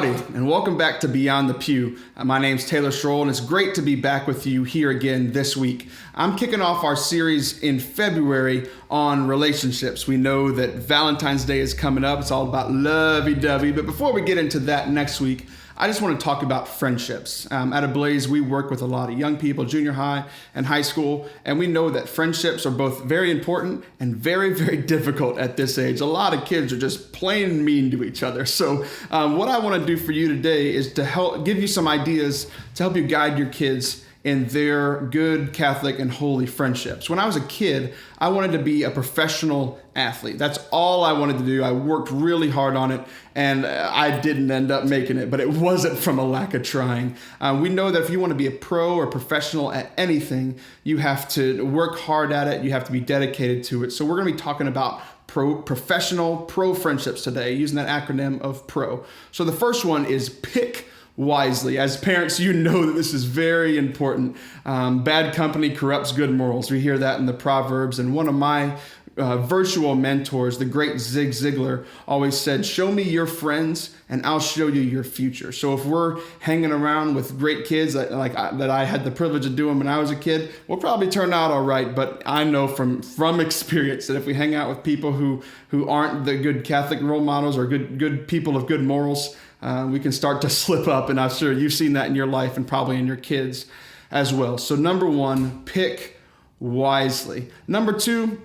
Howdy, and welcome back to Beyond the Pew. My name's Taylor Schroll, and it's great to be back with you here again this week. I'm kicking off our series in February on relationships. We know that Valentine's Day is coming up. It's all about lovey-dovey. But before we get into that next week, I just want to talk about friendships. At Ablaze, we work with a lot of young people, junior high and high school, and we know that friendships are both very important and very, very difficult at this age. A lot of kids are just plain mean to each other. So what I want to do for you today is to help give you some ideas to help you guide your kids in their good Catholic and holy friendships. When I was a kid, I wanted to be a professional athlete. That's all I wanted to do. I worked really hard on it, and I didn't end up making it, but it wasn't from a lack of trying. We know that if you want to be a pro or professional at anything, you have to work hard at it. You have to be dedicated to it. So we're going to be talking about professional friendships today, using that acronym of PRO. So the first one is pick wisely. As parents, you know that this is very important. Bad company corrupts good morals. We hear that in the Proverbs. And one of my virtual mentors, the great Zig Ziglar, always said, "Show me your friends and I'll show you your future." So if we're hanging around with great kids that I had the privilege of doing when I was a kid, we'll probably turn out all right. But I know from experience that if we hang out with people who aren't the good Catholic role models or good people of good morals, we can start to slip up, and I'm sure you've seen that in your life and probably in your kids as well. So number one, pick wisely. Number two,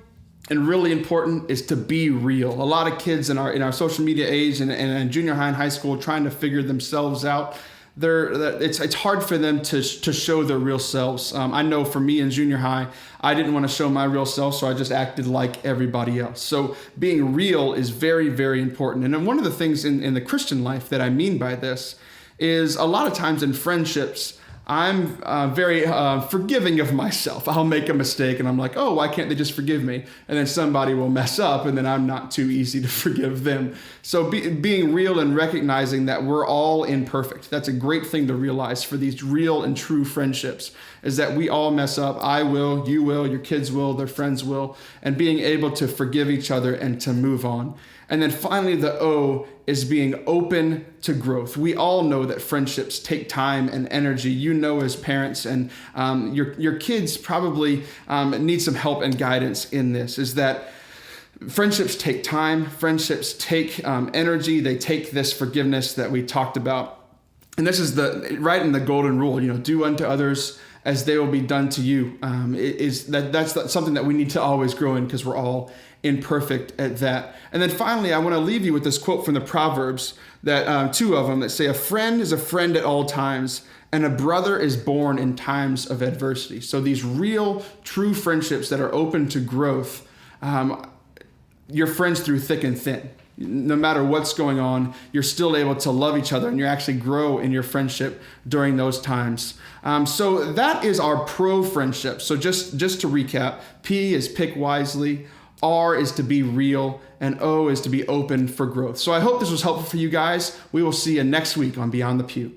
and really important, is to be real. A lot of kids in our social media age and in junior high and high school trying to figure themselves out, it's hard for them to show their real selves. I know for me in junior high, I didn't want to show my real self, so I just acted like everybody else. So being real is very, very important. And then one of the things in the Christian life that I mean by this is a lot of times in friendships, I'm very forgiving of myself. I'll make a mistake and I'm like, oh, why can't they just forgive me? And then somebody will mess up and then I'm not too easy to forgive them. So being real and recognizing that we're all imperfect. That's a great thing to realize for these real and true friendships, is that we all mess up. I will, you will, your kids will, their friends will, and being able to forgive each other and to move on. And then finally, the O is being open to growth. We all know that friendships take time and energy. You know, as parents, and your kids probably need some help and guidance in this, is that friendships take time. Friendships take energy. They take this forgiveness that we talked about. And this is right in the golden rule, do unto others as they will be done to you. That's something that we need to always grow in, because we're all imperfect at that. And then finally, I want to leave you with this quote from the Proverbs, that two of them that say, "A friend is a friend at all times, and a brother is born in times of adversity." So these real, true friendships that are open to growth, you're friends through thick and thin. No matter what's going on, you're still able to love each other, and you actually grow in your friendship during those times. So that is our pro friendship. So just to recap, P is pick wisely, R is to be real, and O is to be open for growth. So I hope this was helpful for you guys. We will see you next week on Beyond the Pew.